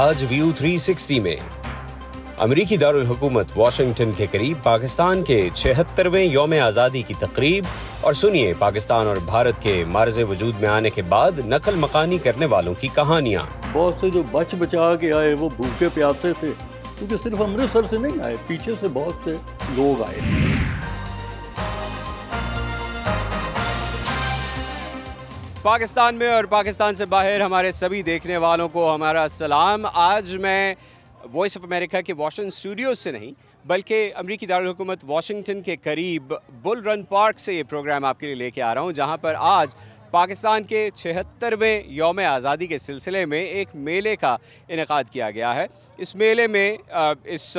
आज व्यू 360 में अमरीकी दारुल हुकूमत वाशिंगटन के करीब पाकिस्तान के 76वें यौम आज़ादी की तकरीब और सुनिए पाकिस्तान और भारत के मार्ज़े वजूद में आने के बाद नकल मकानी करने वालों की कहानियाँ। बहुत से जो बच बचा के आए वो भूखे प्यासे थे, क्योंकि सिर्फ अमृतसर से नहीं आए, पीछे से बहुत से लोग आए। पाकिस्तान में और पाकिस्तान से बाहर हमारे सभी देखने वालों को हमारा सलाम। आज मैं वॉइस ऑफ अमेरिका के वाशिंगटन स्टूडियोज से नहीं बल्कि अमरीकी दारुल हुकूमत वाशिंगटन के करीब बुल रन पार्क से ये प्रोग्राम आपके लिए लेके आ रहा हूँ, जहाँ पर आज पाकिस्तान के 76वें यौम आज़ादी के सिलसिले में एक मेले का इनेकाद किया गया है। इस मेले में इस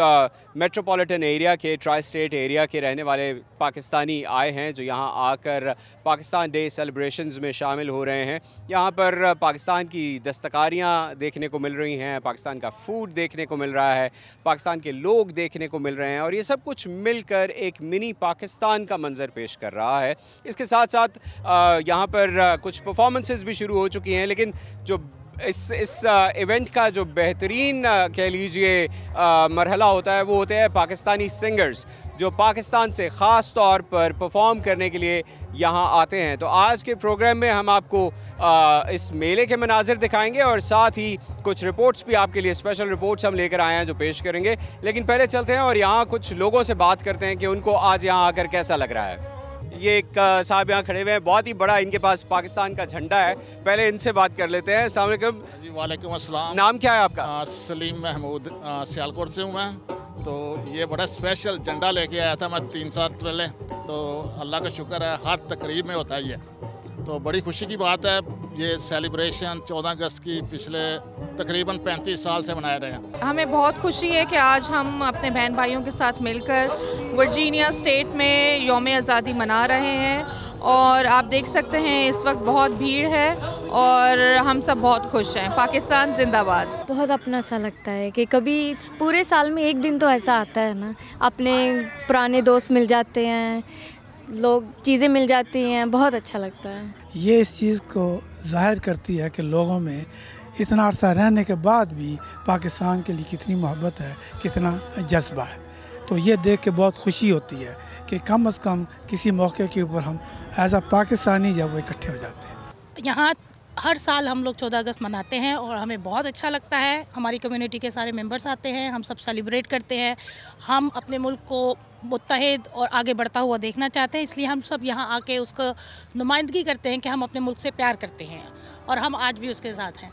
मेट्रोपॉलिटन एरिया के, ट्राई स्टेट एरिया के रहने वाले पाकिस्तानी आए हैं जो यहाँ आकर पाकिस्तान डे सेलिब्रेशंस में शामिल हो रहे हैं। यहाँ पर पाकिस्तान की दस्तकारियाँ देखने को मिल रही हैं, पाकिस्तान का फूड देखने को मिल रहा है, पाकिस्तान के लोग देखने को मिल रहे हैं और ये सब कुछ मिलकर एक मिनी पाकिस्तान का मंजर पेश कर रहा है। इसके साथ साथ यहाँ पर कुछ परफॉर्मेंसेस भी शुरू हो चुकी हैं, लेकिन जो इस इवेंट का जो बेहतरीन कह लीजिए मरहला होता है वो होते हैं पाकिस्तानी सिंगर्स जो पाकिस्तान से ख़ास तौर पर परफॉर्म करने के लिए यहाँ आते हैं। तो आज के प्रोग्राम में हम आपको इस मेले के मनाजिर दिखाएंगे और साथ ही कुछ रिपोर्ट्स भी आपके लिए, स्पेशल रिपोर्ट्स हम लेकर आए हैं जो पेश करेंगे। लेकिन पहले चलते हैं और यहाँ कुछ लोगों से बात करते हैं कि उनको आज यहाँ आकर कैसा लग रहा है। ये एक साहब यहाँ खड़े हुए हैं, बहुत ही बड़ा इनके पास पाकिस्तान का झंडा है। पहले इनसे बात कर लेते हैं। अस्सलाम वालेकुम। जी वालेकुम अस्सलाम। नाम क्या है आपका? सलीम महमूद, सियालकोट से हूँ मैं। तो ये बड़ा स्पेशल झंडा लेके आया था मैं 3 साल पहले, तो अल्लाह का शुक्र है हर तकरीब में होता है ये, तो बड़ी खुशी की बात है। ये सेलिब्रेशन 14 अगस्त की पिछले तकरीबन 35 साल से मनाए रहे हैं। हमें बहुत खुशी है कि आज हम अपने बहन भाइयों के साथ मिलकर वर्जीनिया स्टेट में यौम आज़ादी मना रहे हैं और आप देख सकते हैं इस वक्त बहुत भीड़ है और हम सब बहुत खुश हैं। पाकिस्तान जिंदाबाद। बहुत अपना सा लगता है कि कभी पूरे साल में एक दिन तो ऐसा आता है ना, अपने पुराने दोस्त मिल जाते हैं, लोग चीज़ें मिल जाती हैं, बहुत अच्छा लगता है। ये इस चीज़ को ज़ाहिर करती है कि लोगों में इतना अरसा रहने के बाद भी पाकिस्तान के लिए कितनी मोहब्बत है, कितना जज्बा है। तो ये देख के बहुत खुशी होती है कि कम से कम किसी मौके के ऊपर हम एज अ पाकिस्तानी जब वो इकट्ठे हो जाते हैं। यहाँ हर साल हम लोग 14 अगस्त मनाते हैं और हमें बहुत अच्छा लगता है। हमारी कम्युनिटी के सारे मेंबर्स आते हैं, हम सब सेलिब्रेट करते हैं। हम अपने मुल्क को मुत्तहिद और आगे बढ़ता हुआ देखना चाहते हैं, इसलिए हम सब यहाँ आके उसका नुमाइंदगी करते हैं कि हम अपने मुल्क से प्यार करते हैं और हम आज भी उसके साथ हैं।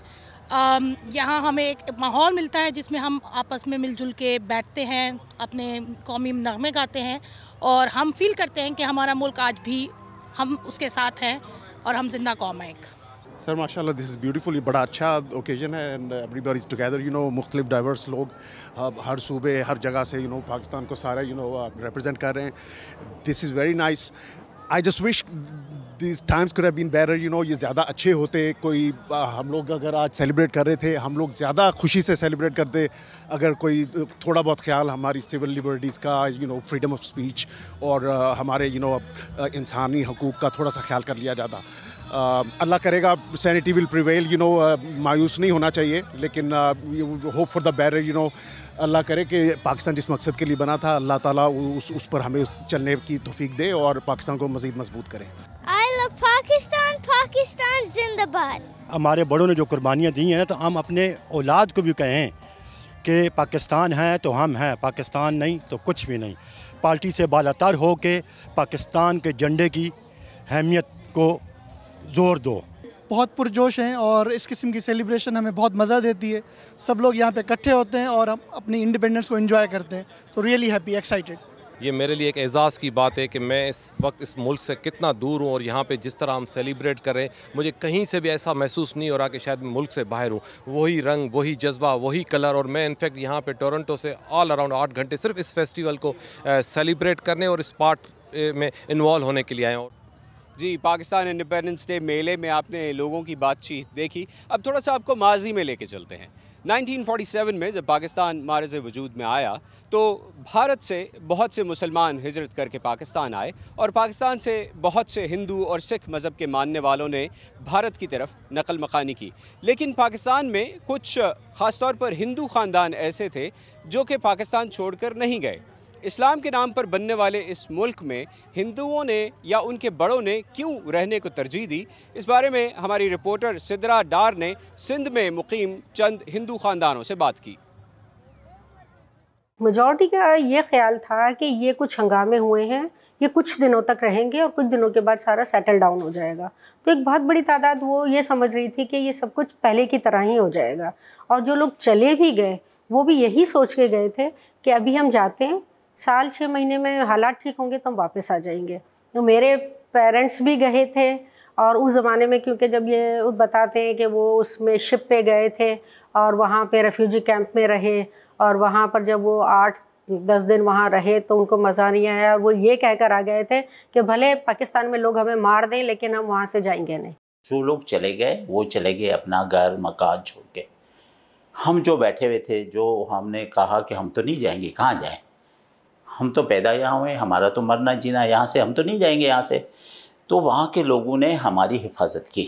यहाँ हमें एक माहौल मिलता है जिसमें हम आपस में मिलजुल के बैठते हैं, अपने कौमी नगमे गाते हैं और हम फील करते हैं कि हमारा मुल्क आज भी हम उसके साथ हैं और हम जिंदा कौम है। सर माशाल्लाह दिस इज़ ब्यूटीफुल। ये बड़ा अच्छा ओकेजन है and everybody is together, you know, मुख्तलिफ डाइवर्स लोग हर सूबे हर जगह से, यू नो, पाकिस्तान को सारा, यू नो, रिप्रेजेंट कर रहे हैं। This is very nice. I just wish this times could have been better, you know, ये ज़्यादा अच्छे होते। कोई हम लोग अगर आज सेलिब्रेट कर रहे थे, हम लोग ज़्यादा खुशी से सेलिब्रेट करते अगर कोई थोड़ा बहुत ख्याल हमारी सिविल लिबर्टीज़ का, you know, freedom of speech और हमारे, यू नो, इंसानी हकूक़ का थोड़ा सा ख्याल कर लिया जाता। अल्लाह करेगा sanity will prevail, you know, मायूस नहीं होना चाहिए, लेकिन hope for the better, you know, अल्लाह करे कि पाकिस्तान जिस मकसद के लिए बना था अल्लाह ताला उस पर हमें चलने की तौफीक दे और पाकिस्तान को मज़ीद मजबूत करे। I love पाकिस्तान, पाकिस्तान जिंदाबाद। हमारे बड़ों ने जो कुर्बानियाँ दी हैं तो हम अपने औलाद को भी कहें कि पाकिस्तान है तो हम हैं, पाकिस्तान नहीं तो कुछ भी नहीं। पार्टी से बालातर हो के पाकिस्तान के झंडे की अहमियत को ज़ोर दो। बहुत पुरजोश हैं और इस किस्म की सेलिब्रेशन हमें बहुत मज़ा देती है। सब लोग यहाँ पे इकट्ठे होते हैं और हम अपनी इंडिपेंडेंस को एंजॉय करते हैं, तो रियली हैप्पी, एक्साइटेड। ये मेरे लिए एक एज़ाज़ की बात है कि मैं इस वक्त इस मुल्क से कितना दूर हूँ और यहाँ पे जिस तरह हम सेलिब्रेट कर रहे हैं, मुझे कहीं से भी ऐसा महसूस नहीं हो रहा कि शायद मैं मुल्क से बाहर हूँ। वही रंग, वही जज्बा, वही कलर। और मैं इनफैक्ट यहाँ पे टोरंटो से ऑल अराउंड 8 घंटे सिर्फ इस फेस्टिवल को सेलिब्रेट करने और इस पार्ट में इन्वॉल्व होने के लिए आए हूँ। जी, पाकिस्तान इंडिपेंडेंस डे मेले में आपने लोगों की बातचीत देखी। अब थोड़ा सा आपको माजी में लेके चलते हैं। 1947 में जब पाकिस्तान मारज़ वजूद में आया तो भारत से बहुत से मुसलमान हिजरत करके पाकिस्तान आए और पाकिस्तान से बहुत से हिंदू और सिख मज़हब के मानने वालों ने भारत की तरफ नकल मकानी की। लेकिन पाकिस्तान में कुछ ख़ास तौर पर हिंदू ख़ानदान ऐसे थे जो कि पाकिस्तान छोड़कर नहीं गए। इस्लाम के नाम पर बनने वाले इस मुल्क में हिंदुओं ने या उनके बड़ों ने क्यों रहने को तरजीह दी, इस बारे में हमारी रिपोर्टर सिद्रा डार ने सिंध में मुकीम चंद हिंदू ख़ानदानों से बात की। मेजॉरिटी का ये ख्याल था कि ये कुछ हंगामे हुए हैं, ये कुछ दिनों तक रहेंगे और कुछ दिनों के बाद सारा सेटल डाउन हो जाएगा। तो एक बहुत बड़ी तादाद वो ये समझ रही थी कि ये सब कुछ पहले की तरह ही हो जाएगा। और जो लोग चले भी गए वो भी यही सोच के गए थे कि अभी हम जाते हैं, साल 6 महीने में हालात ठीक होंगे तो हम वापस आ जाएंगे। तो मेरे पेरेंट्स भी गए थे और उस ज़माने में क्योंकि जब ये बताते हैं कि वो उसमें शिप पे गए थे और वहाँ पे रेफ्यूजी कैंप में रहे और वहाँ पर जब वो 8-10 दिन वहाँ रहे तो उनको मज़ा नहीं आया और वो ये कहकर आ गए थे कि भले पाकिस्तान में लोग हमें मार दें लेकिन हम वहाँ से जाएंगे नहीं। जो लोग चले गए वो चले गए अपना घर मकान छोड़ के। हम जो बैठे हुए थे, जो हमने कहा कि हम तो नहीं जाएंगे, कहाँ जाएं, हम तो पैदा यहाँ हुए, हमारा तो मरना जीना यहाँ से, हम तो नहीं जाएंगे यहाँ से। तो वहाँ के लोगों ने हमारी हिफाजत की।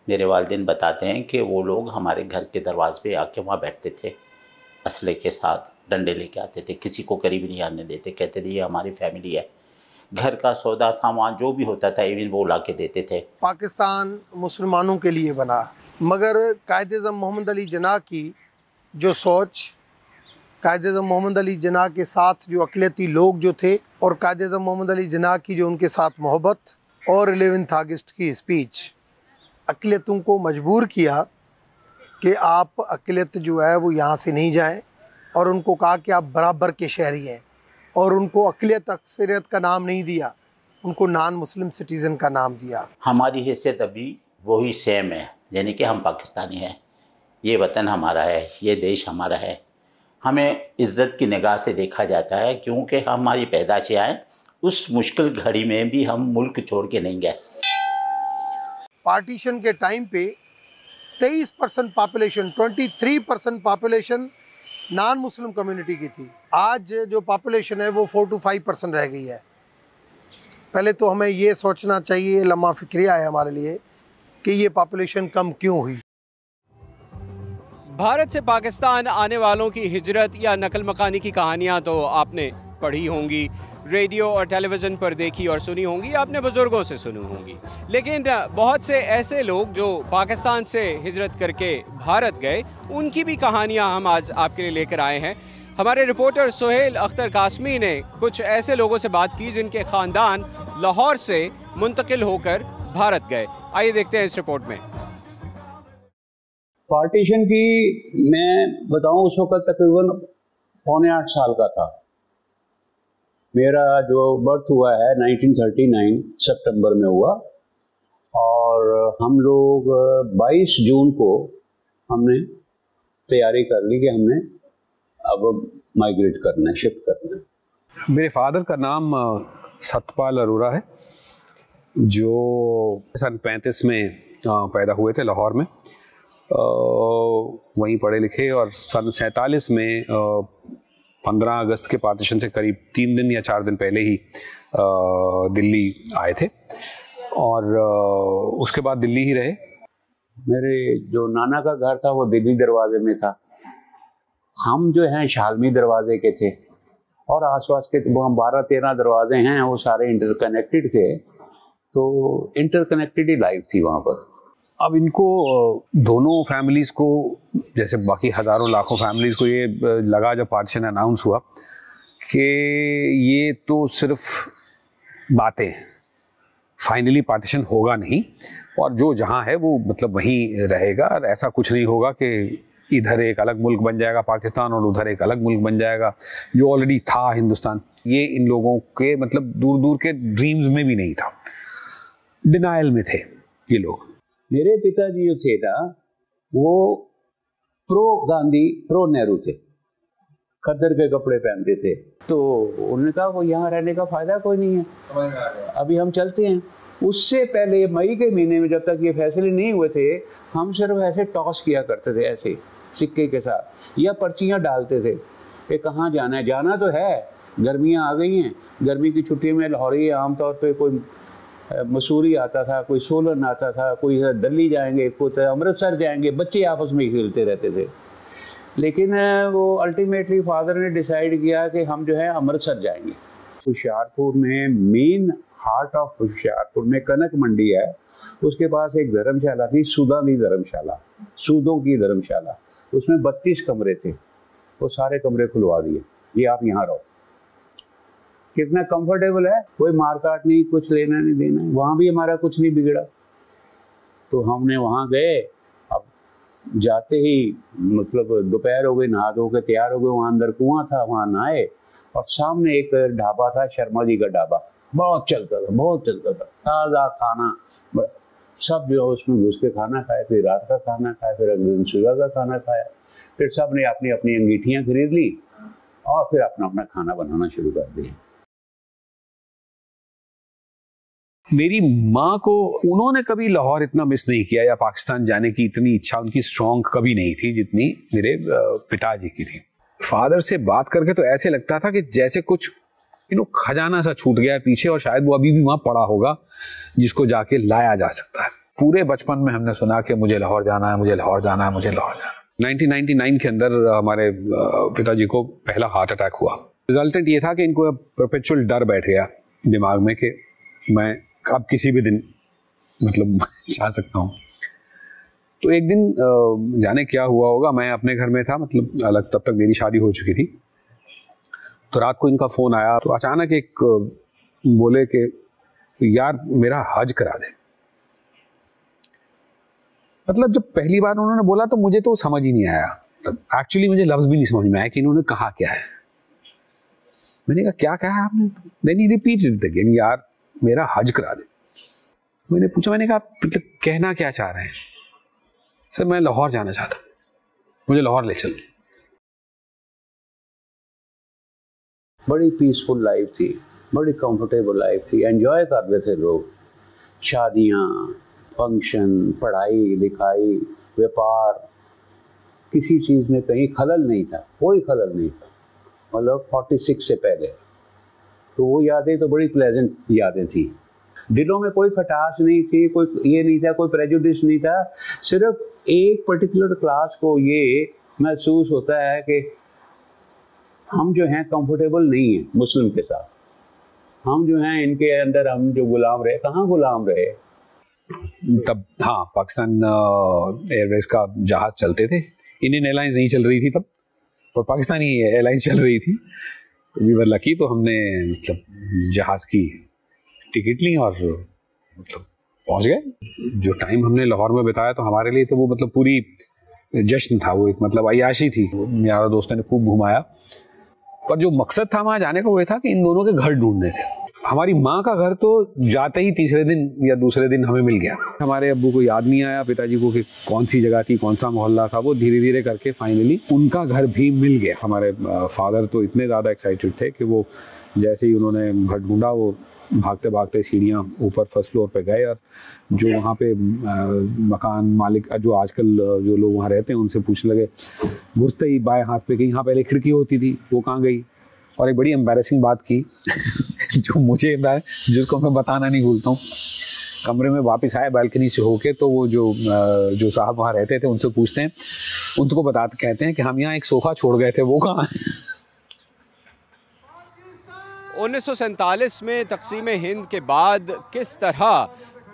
मेरे वालिदैन बताते हैं कि वो लोग हमारे घर के दरवाजे पे आके वहाँ बैठते थे, असले के साथ डंडे लेके आते थे, किसी को करीब नहीं आने देते, कहते थे ये हमारी फैमिली है। घर का सौदा सामान जो भी होता था इवन वो ला के देते थे। पाकिस्तान मुसलमानों के लिए बना, मगर कायद-ए-आज़म मोहम्मद अली जिन्ना की जो सोच, कायद-ए-आज़म मोहम्मद अली जिन्ना के साथ जो अक़लियती लोग जो थे और कायद-ए-आज़म मोहम्मद अली जिन्ना की जो उनके साथ मोहब्बत और 11 अगस्त की स्पीच अक़लियतों को मजबूर किया कि आप अक़लियत जो है वो यहाँ से नहीं जाएं और उनको कहा कि आप बराबर के शहरी हैं और उनको अक़लियत अक्सरियत का नाम नहीं दिया, उनको नॉन मुस्लिम सिटीज़न का नाम दिया। हमारी हैसियत अभी वही सेम है, यानी कि हम पाकिस्तानी हैं, ये वतन हमारा है, ये देश हमारा है, हमें इज़्ज़त की निगाह से देखा जाता है क्योंकि हमारी पैदाइश आए उस मुश्किल घड़ी में भी हम मुल्क छोड़ के नहीं गए। पार्टीशन के टाइम पे 23% population, 23% population non Muslim community की थी। आज जो पॉपुलेशन है वो 4 to 5% रह गई है। पहले तो हमें ये सोचना चाहिए, लम्हा फ़िक्रिया है हमारे लिए कि ये पॉपुलेशन कम क्यों हुई। भारत से पाकिस्तान आने वालों की हिजरत या नकल मकानी की कहानियाँ तो आपने पढ़ी होंगी, रेडियो और टेलीविज़न पर देखी और सुनी होंगी, आपने बुज़ुर्गों से सुनी होंगी। लेकिन बहुत से ऐसे लोग जो पाकिस्तान से हिजरत करके भारत गए, उनकी भी कहानियाँ हम आज आपके लिए लेकर आए हैं। हमारे रिपोर्टर सुहेल अख्तर कासमी ने कुछ ऐसे लोगों से बात की जिनके ख़ानदान लाहौर से मुंतकिल होकर भारत गए। आइए देखते हैं इस रिपोर्ट में। पार्टीशन की मैं बताऊं उस वक्त तकरीबन 7.25 साल का था। मेरा जो बर्थ हुआ है 1939 सितंबर में हुआ और हम लोग 22 जून को हमने तैयारी कर ली कि हमने अब माइग्रेट करना है, शिफ्ट करना है। मेरे फादर का नाम सतपाल अरोड़ा है, जो सन 35 में पैदा हुए थे लाहौर में। वहीं पढ़े लिखे और सन 47 में 15 अगस्त के पार्टीशन से करीब 3 दिन या 4 दिन पहले ही दिल्ली आए थे और उसके बाद दिल्ली ही रहे। मेरे जो नाना का घर था वो दिल्ली दरवाजे में था, हम जो हैं शालमी दरवाजे के थे और आसपास के 12-13 दरवाजे हैं, वो सारे इंटरकनेक्टेड थे, तो इंटरकनेक्टेड ही लाइफ थी वहाँ पर। अब इनको दोनों फैमिलीज़ को, जैसे बाकी हज़ारों लाखों फैमिलीज़ को ये लगा जब पार्टीशन अनाउंस हुआ कि ये तो सिर्फ बातें हैं, फाइनली पार्टीशन होगा नहीं और जो जहाँ है वो मतलब वहीं रहेगा। और ऐसा कुछ नहीं होगा कि इधर एक अलग मुल्क बन जाएगा पाकिस्तान और उधर एक अलग मुल्क बन जाएगा जो ऑलरेडी था हिंदुस्तान। ये इन लोगों के मतलब दूर दूर के ड्रीम्स में भी नहीं था, डिनाइल में थे ये लोग। मेरे पिताजी जो थे था वो प्रो गांधी प्रो नेहरू थे, खद्दर के कपड़े पहनते थे, तो उन्होंने कहा वो यहाँ रहने का फ़ायदा कोई नहीं है, अभी हम चलते हैं। उससे पहले मई के महीने में जब तक ये फैसले नहीं हुए थे, हम सिर्फ ऐसे टॉस किया करते थे, ऐसे सिक्के के साथ, या पर्चियाँ डालते थे कि कहाँ जाना है। जाना तो है, गर्मियाँ आ गई हैं, गर्मी की छुट्टी में लाहौरी आमतौर पे कोई मसूरी आता था, कोई सोलन आता था, कोई दिल्ली जाएंगे, कोई अमृतसर जाएंगे, बच्चे आपस में खेलते रहते थे। लेकिन वो अल्टीमेटली फादर ने डिसाइड किया कि हम जो है अमृतसर जाएंगे। होशियारपुर में, मेन हार्ट ऑफ होशियारपुर में कनक मंडी है, उसके पास एक धर्मशाला थी, सुदानी धर्मशाला, सूदों की धर्मशाला। उसमें 32 कमरे थे, वो सारे कमरे खुलवा दिए, ये आप यहाँ रहो। कितना कंफर्टेबल है, कोई मारकाट नहीं, कुछ लेना नहीं देना, वहाँ भी हमारा कुछ नहीं बिगड़ा। तो हमने वहाँ गए, अब जाते ही मतलब दोपहर हो गई, नहा धो के तैयार हो गए, वहाँ अंदर कुआं था, वहाँ नहाए, और सामने एक ढाबा था, शर्मा जी का ढाबा, बहुत चलता था, बहुत चलता था, ताज़ा खाना, सब जो उसमें घुस के खाना खाए, फिर रात का खाना खाए, फिर अगले दिन सुबह का खाना खाया, फिर सब ने अपनी अपनी अंगीठियाँ खरीद ली और फिर अपना अपना खाना बनाना शुरू कर दिया। मेरी माँ को, उन्होंने कभी लाहौर इतना मिस नहीं किया या पाकिस्तान जाने की इतनी इच्छा उनकी स्ट्रॉन्ग कभी नहीं थी जितनी मेरे पिताजी की थी। फादर से बात करके तो ऐसे लगता था कि जैसे कुछ खजाना सा छूट गया है पीछे, और शायद वो अभी भी वहां पड़ा होगा जिसको जाके लाया जा सकता है। पूरे बचपन में हमने सुना कि मुझे लाहौर जाना है, मुझे लाहौर जाना है, मुझे लाहौर जाना है। 1999 के अंदर हमारे पिताजी को पहला हार्ट अटैक हुआ। रिजल्टेंट ये था कि इनको परपेचुअल डर बैठ गया दिमाग में कि मैं अब किसी भी दिन मतलब जा सकता हूँ। तो एक दिन जाने क्या हुआ होगा, मैं अपने घर में था, मतलब अलग, तब तक मेरी शादी हो चुकी थी। तो रात को इनका फ़ोन आया, तो अचानक एक बोले कि यार मेरा हज करा दे। मतलब जब पहली बार उन्होंने बोला तो मुझे तो समझ ही नहीं आया, तब एक्चुअली मुझे लफ्ज़ भी नहीं समझ में आया कि इन्होंने कहा क्या है। मैंने कहा क्या कहा आपने? देन ही रिपीटेड अगेन, यार मेरा हज करा दे। मैंने पूछा, मैंने कहा मतलब कहना क्या चाह रहे हैं? सर मैं लाहौर जाना चाहता, मुझे लाहौर ले चल। बड़ी पीसफुल लाइफ थी, बड़ी कंफर्टेबल लाइफ थी, एंजॉय कर रहे थे लोग। शादियाँ, फंक्शन, पढ़ाई लिखाई, व्यापार, किसी चीज़ में कहीं खलल नहीं था, कोई खलल नहीं था, मतलब 46 से पहले। तो वो यादें तो बड़ी प्लेजेंट यादें थी। दिलों में कोई खटास नहीं थी, कोई ये नहीं था, कोई प्रेजुडिस नहीं था। सिर्फ एक पर्टिकुलर क्लास को ये महसूस होता है कि हम जो हैं कंफर्टेबल नहीं हैं मुस्लिम के साथ, हम जो हैं इनके अंदर हम जो गुलाम रहे, कहाँ गुलाम रहे। तब हाँ, पाकिस्तान एयरवेज का जहाज़ चलते थे, इंडियन एयरलाइंस नहीं चल रही थी तब, पर पाकिस्तानी एयरलाइंस चल रही थी। वी वर लकी, तो हमने मतलब जहाज़ की टिकट ली और मतलब पहुंच गए। जो टाइम हमने लाहौर में बिताया तो हमारे लिए तो वो मतलब पूरी जश्न था, वो एक मतलब अय्याशी थी। मेरा दोस्तों ने खूब घुमाया, पर जो मकसद था वहाँ जाने का वो था कि इन दोनों के घर ढूंढने थे। हमारी माँ का घर तो जाते ही तीसरे दिन या दूसरे दिन हमें मिल गया। हमारे अब्बू को याद नहीं आया, पिताजी को, कि कौन सी जगह थी, कौन सा मोहल्ला था। वो धीरे धीरे करके फाइनली उनका घर भी मिल गया। हमारे फादर तो इतने ज़्यादा एक्साइटेड थे कि वो जैसे ही उन्होंने घर ढूंढा, वो भागते भागते सीढ़ियाँ ऊपर फर्स्ट फ्लोर पे गए, और जो वहाँ पे मकान मालिक, जो आजकल जो लोग वहाँ रहते हैं, उनसे पूछने लगे घुसते ही बाएं हाथ पे कि यहाँ पहले खिड़की होती थी, वो कहाँ गई। और एक बड़ी एम्बैरेसिंग बात की जो मुझे, जिसको मैं बताना नहीं भूलता हूँ। कमरे में वापस आए बालकनी से होके, तो वो जो साहब वहाँ रहते थे उनसे पूछते हैं, उनको बताते कहते हैं कि हम यहाँ एक सोफ़ा छोड़ गए थे, वो कहाँ है। 1947 में तकसीम हिंद के बाद किस तरह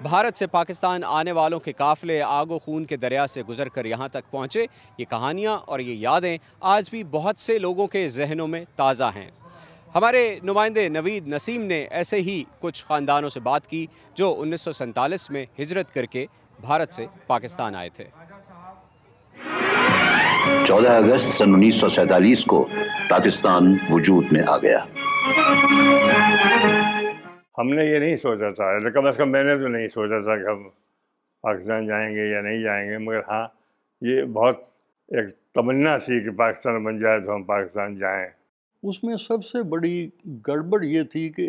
भारत से पाकिस्तान आने वालों के काफ़िले आगो खून के दरिया से गुजर कर यहाँ तक पहुँचे, ये कहानियाँ और ये यादें आज भी बहुत से लोगों के जहनों में ताज़ा हैं। हमारे नुमाइंदे नवीद नसीम ने ऐसे ही कुछ ख़ानदानों से बात की जो 1947 में हिजरत करके भारत से पाकिस्तान आए थे। 14 अगस्त सन 1947 को पाकिस्तान वजूद में आ गया। हमने ये नहीं सोचा था, कम से कम मैंने तो नहीं सोचा था कि हम पाकिस्तान जाएंगे या नहीं जाएंगे, मगर हाँ ये बहुत एक तमन्ना थी कि पाकिस्तान बन जाए तो हम पाकिस्तान जाएं। उसमें सबसे बड़ी गड़बड़ ये थी कि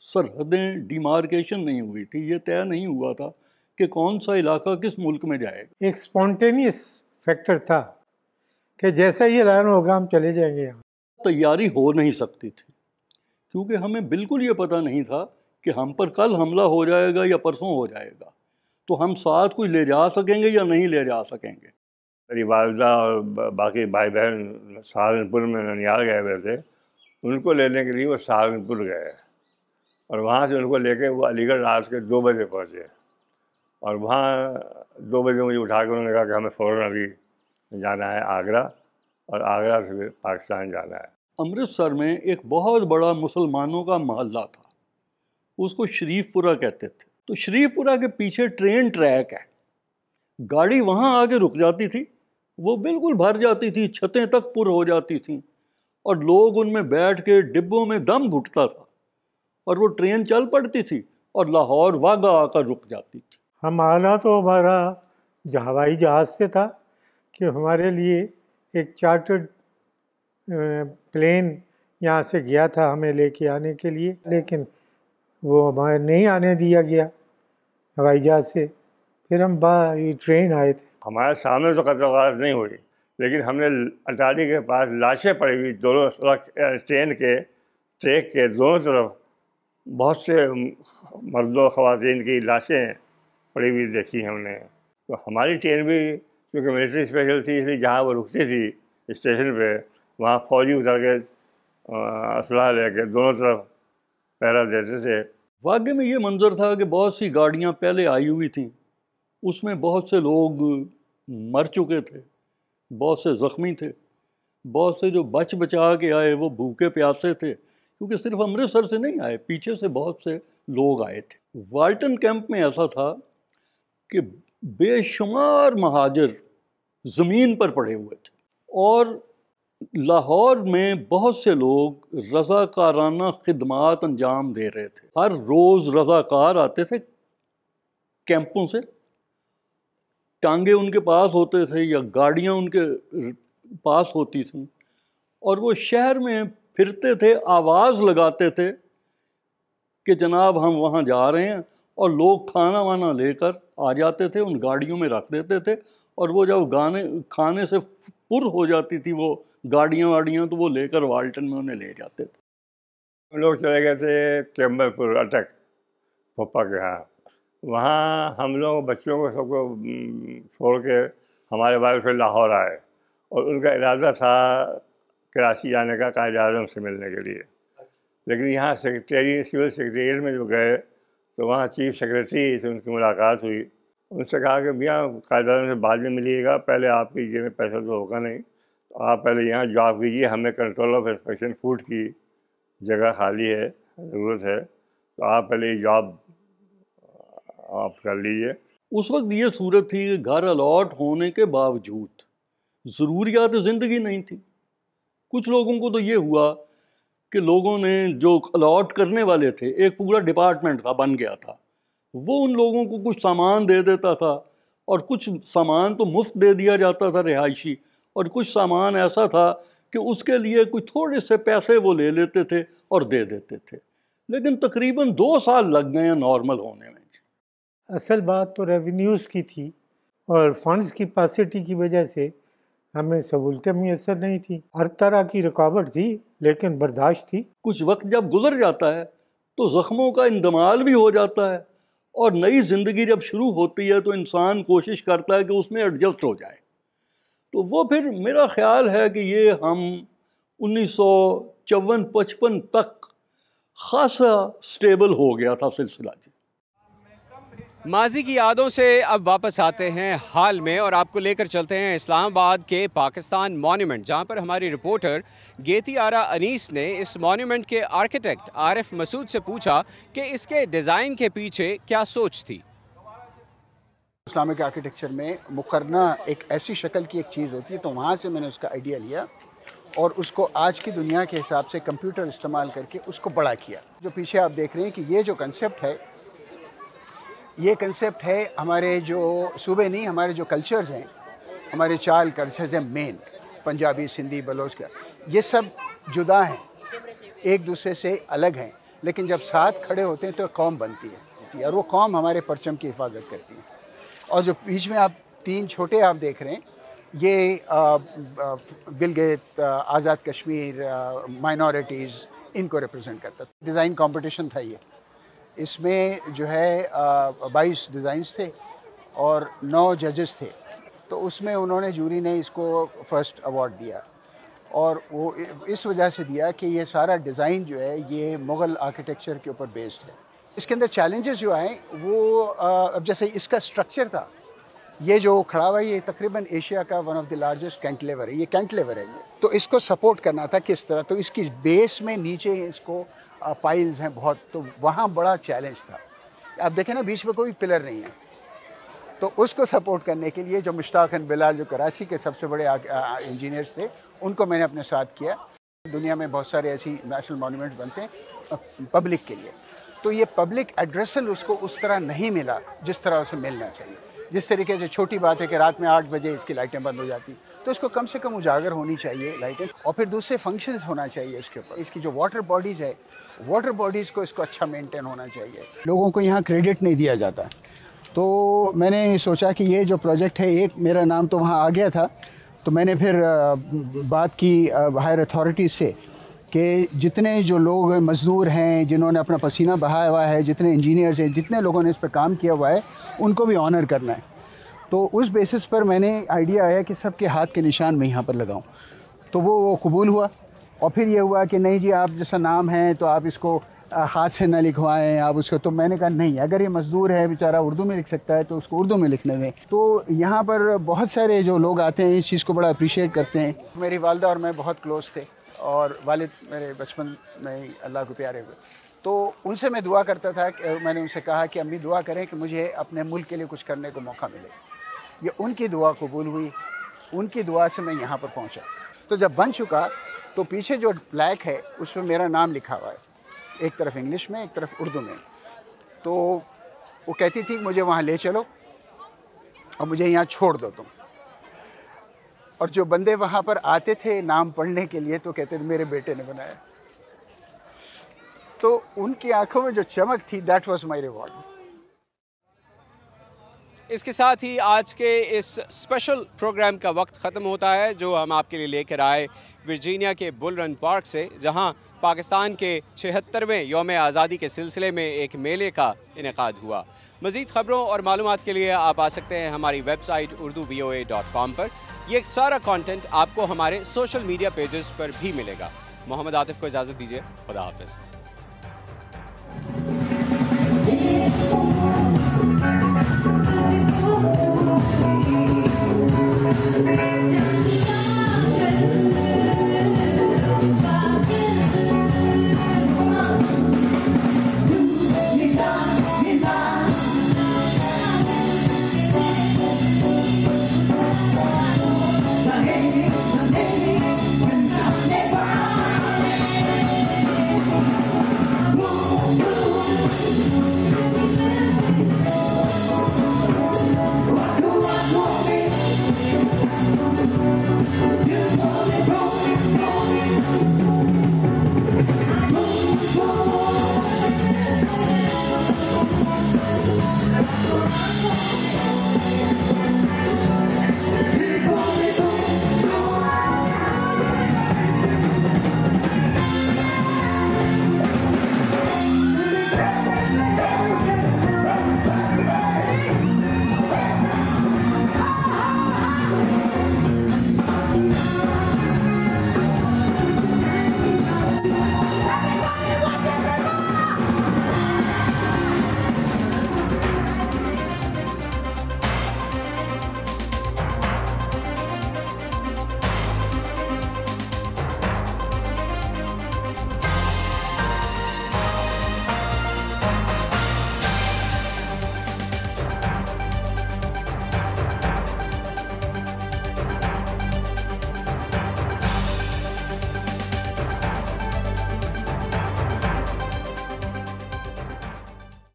सरहदें डिमार्केशन नहीं हुई थी, ये तय नहीं हुआ था कि कौन सा इलाका किस मुल्क में जाएगा। एक स्पॉन्टेनियस फैक्टर था कि जैसा ये ऐलान होगा हम चले जाएंगे। यहाँ तैयारी हो नहीं सकती थी क्योंकि हमें बिल्कुल ये पता नहीं था कि हम पर कल हमला हो जाएगा या परसों हो जाएगा, तो हम साथ कुछ ले जा सकेंगे या नहीं ले जा सकेंगे। मेरी वालदा और बाकी भाई बहन सहारनपुर में ननिहाल गए हुए थे, उनको लेने के लिए वो सहारनपुर गए और वहाँ से उनको लेके वो अलीगढ़ रात के 2 बजे पहुँचे और वहाँ 2 बजे मुझे उठा कर उन्होंने कहा कि हमें फ़ौरन अभी जाना है आगरा और आगरा से फिर पाकिस्तान जाना है। अमृतसर में एक बहुत बड़ा मुसलमानों का मोहल्ला था, उसको शरीफपुरा कहते थे। तो शरीफपुरा के पीछे ट्रेन ट्रैक है, गाड़ी वहाँ आके रुक जाती थी, वो बिल्कुल भर जाती थी, छतें तक पुर हो जाती थी और लोग उनमें बैठ के डिब्बों में दम घुटता था और वो ट्रेन चल पड़ती थी और लाहौर वाघा आकर रुक जाती थी। हम आना तो हमारा हवाई जहाज़ से था कि हमारे लिए एक चार्टर्ड प्लेन यहाँ से गया था हमें लेके आने के लिए, लेकिन वो हमारे नहीं आने दिया गया हवाई जहाज़ से। फिर हम बाई ट्रेन आए थे। हमारे सामने तो कत्ल नहीं हुई, लेकिन हमने अटारी के पास लाशें पड़ी हुई दोनों ट्रेन के ट्रैक के दोनों तरफ बहुत से मर्दों ख़वातीन की लाशें पड़ी हुई देखी हमने। तो हमारी ट्रेन भी क्योंकि मिलिट्री स्पेशल थी, इसलिए जहाँ वो रुकती थी स्टेशन पे, वहाँ फ़ौजी उतर के असलहा लेके दोनों तरफ पहरा देते थे। वाकई में ये मंजर था कि बहुत सी गाड़ियाँ पहले आई हुई थी, उसमें बहुत से लोग मर चुके थे, बहुत से ज़ख्मी थे, बहुत से जो बच बचा के आए वो भूखे प्यासे थे, क्योंकि सिर्फ अमृतसर से नहीं आए, पीछे से बहुत से लोग आए थे। वाल्टन कैंप में ऐसा था कि बेशुमार महाजिर ज़मीन पर पड़े हुए थे और लाहौर में बहुत से लोग रज़ाकाराना खिदमात अंजाम दे रहे थे। हर रोज़ रज़ाकार आते थे कैंपों से, टांगे उनके पास होते थे या गाड़ियाँ उनके पास होती थी और वो शहर में फिरते थे, आवाज़ लगाते थे कि जनाब हम वहाँ जा रहे हैं, और लोग खाना वाना लेकर आ जाते थे, उन गाड़ियों में रख देते थे और वो जब खाने से पुर हो जाती थी वो गाड़ियाँ वाड़ियाँ, तो वो लेकर वाल्टन में उन्हें ले जाते थे। हम लोग चले गए थे कैम्बरपुर अटक पप्पा के यहाँ, वहाँ हम लोग बच्चों को सबको छोड़ के हमारे वाइफ फिर लाहौर आए और उनका इरादा था कराची जाने का कायद आज़म से मिलने के लिए, लेकिन यहाँ सेक्रेटरी सिविल सेक्रेटरीट में जो गए तो वहाँ चीफ सेक्रेटरी से उनकी मुलाकात हुई। उनसे कहा कि भैया कायद आज़म से बाद में मिलिएगा, पहले आपकी जेब में पैसा तो होगा नहीं, तो आप पहले यहाँ जॉब कीजिए, हमें कंट्रोल ऑफ इंस्पेक्शन फूड की जगह खाली है, ज़रूरत है, तो आप पहले ये जॉब आप कर लीजिए। उस वक्त ये सूरत थी कि घर अलॉट होने के बावजूद ज़रूरियात ज़िंदगी नहीं थी। कुछ लोगों को तो ये हुआ कि लोगों ने जो अलॉट करने वाले थे, एक पूरा डिपार्टमेंट था बन गया था, वो उन लोगों को कुछ सामान दे देता था और कुछ सामान तो मुफ्त दे दिया जाता था रिहायशी, और कुछ सामान ऐसा था कि उसके लिए कुछ थोड़े से पैसे वो ले लेते थे और दे देते थे। लेकिन तकरीबन 2 साल लग गए हैं नॉर्मल होने में। असल बात तो रेवेन्यूज़ की थी और फंड्स की कैपेसिटी की वजह से हमें सहूलतें मुयसर नहीं थी। हर तरह की रुकावट थी लेकिन बर्दाश्त थी। कुछ वक्त जब गुजर जाता है तो ज़ख्मों का इंदमाल भी हो जाता है और नई ज़िंदगी जब शुरू होती है तो इंसान कोशिश करता है कि उसमें एडजस्ट हो जाए। तो वो फिर मेरा ख्याल है कि ये हम 1954-55 तक खासा स्टेबल हो गया था सिलसिला। माजी की यादों से अब वापस आते हैं हाल में और आपको लेकर चलते हैं इस्लामाबाद के पाकिस्तान मॉन्यूमेंट, जहां पर हमारी रिपोर्टर गेती आरा अनीस ने इस मॉन्यूमेंट के आर्किटेक्ट आरिफ मसूद से पूछा कि इसके डिज़ाइन के पीछे क्या सोच थी। इस्लामिक आर्किटेक्चर में मुकर्रना एक ऐसी शक्ल की एक चीज़ होती है, तो वहाँ से मैंने उसका आइडिया लिया और उसको आज की दुनिया के हिसाब से कंप्यूटर इस्तेमाल करके उसको बड़ा किया। जो पीछे आप देख रहे हैं कि ये जो कंसेप्ट है, ये कंसेप्ट है हमारे जो सूबे नहीं, हमारे जो कल्चर्स हैं, हमारे 4 कल्चर्स हैं मेन, पंजाबी, सिंधी, बलोच का, ये सब जुदा हैं, एक दूसरे से अलग हैं, लेकिन जब साथ खड़े होते हैं तो कौम बनती है और वो कौम हमारे परचम की हिफाजत करती है। और जो बीच में आप 3 छोटे आप देख रहे हैं, ये गिलगित, आज़ाद कश्मीर, माइनॉरिटीज़, इनको रिप्रेजेंट करता। डिज़ाइन कंपटीशन था ये, इसमें जो है 22 डिज़ाइंस थे और 9 जजेस थे। तो उसमें उन्होंने जूरी ने इसको फर्स्ट अवार्ड दिया और वो इस वजह से दिया कि ये सारा डिज़ाइन जो है ये मुग़ल आर्किटेक्चर के ऊपर बेस्ड है। इसके अंदर चैलेंजेस जो आए वो अब जैसे इसका स्ट्रक्चर था, ये जो खड़ा हुआ है ये तकरीबन एशिया का one of the largest cantilever है, ये कैंटिलीवर है ये। तो इसको सपोर्ट करना था किस तरह, तो इसकी बेस में नीचे इसको पाइल्स हैं बहुत, तो वहाँ बड़ा चैलेंज था। आप देखें ना बीच में कोई पिलर नहीं है, तो उसको सपोर्ट करने के लिए जो मुश्ताक एंड बिलाल जो कराची के सबसे बड़े इंजीनियर्स थे, उनको मैंने अपने साथ किया। दुनिया में बहुत सारे ऐसी नेशनल मॉन्यूमेंट्स बनते हैं पब्लिक के लिए, तो ये पब्लिक एड्रेसल उसको उस तरह नहीं मिला जिस तरह उसे मिलना चाहिए। जिस तरीके से छोटी बात है कि रात में 8 बजे इसकी लाइटें बंद हो जाती, तो इसको कम से कम उजागर होनी चाहिए लाइटें, और फिर दूसरे फंक्शंस होना चाहिए इसके ऊपर। इसकी जो वाटर बॉडीज़ है, वाटर बॉडीज़ को इसको अच्छा मेंटेन होना चाहिए। लोगों को यहाँ क्रेडिट नहीं दिया जाता, तो मैंने सोचा कि ये जो प्रोजेक्ट है, एक मेरा नाम तो वहाँ आ गया था, तो मैंने फिर बात की हायर अथॉरिटीज़ से कि जितने जो लोग मज़दूर हैं, जिन्होंने अपना पसीना बहाया हुआ है, जितने इंजीनियर्स हैं, जितने लोगों ने इस पर काम किया हुआ है, उनको भी ऑनर करना है। तो उस बेसिस पर मैंने आइडिया आया कि सबके हाथ के निशान मैं यहाँ पर लगाऊँ, तो वो कबूल हुआ। और फिर ये हुआ कि नहीं जी, आप जैसा नाम है तो आप इसको हाथ से ना लिखवाएं आप उसको। तो मैंने कहा नहीं, अगर ये मज़दूर है बेचारा उर्दू में लिख सकता है तो उसको उर्दू में लिखने दें। तो यहाँ पर बहुत सारे जो लोग आते हैं इस चीज़ को बड़ा अप्रिशिएट करते हैं। मेरी वालिदा और मैं बहुत क्लोज़ थे और वालिद मेरे बचपन में ही अल्लाह को प्यारे हुए, तो उनसे मैं दुआ करता था। मैंने उनसे कहा कि अम्मी दुआ करें कि मुझे अपने मुल्क के लिए कुछ करने को मौका मिले। ये उनकी दुआ कबूल हुई, उनकी दुआ से मैं यहाँ पर पहुँचा। तो जब बन चुका तो पीछे जो ब्लैक है उस पर मेरा नाम लिखा हुआ है, एक तरफ इंग्लिश में, एक तरफ उर्दू में। तो वो कहती थी मुझे वहाँ ले चलो और मुझे यहाँ छोड़ दो तुम। और जो बंदे वहाँ पर आते थे नाम पढ़ने के लिए तो कहते थे मेरे बेटे ने बनाया। तो उनकी आंखों में जो चमक थी, दैट वाज माय रिवॉर्ड। इसके साथ ही आज के इस स्पेशल प्रोग्राम का वक्त ख़त्म होता है, जो हम आपके लिए लेकर आए वर्जीनिया के बुल रन पार्क से, जहां पाकिस्तान के 76वें यौम आज़ादी के सिलसिले में एक मेले का इनेकाद हुआ। मज़ीद ख़बरों और मालूमात के लिए आप आ सकते हैं हमारी वेबसाइट urduvoa.com पर। ये सारा कंटेंट आपको हमारे सोशल मीडिया पेजेस पर भी मिलेगा। मोहम्मद आतिफ़ को इजाज़त दीजिए, खुदा हाफ़िज़।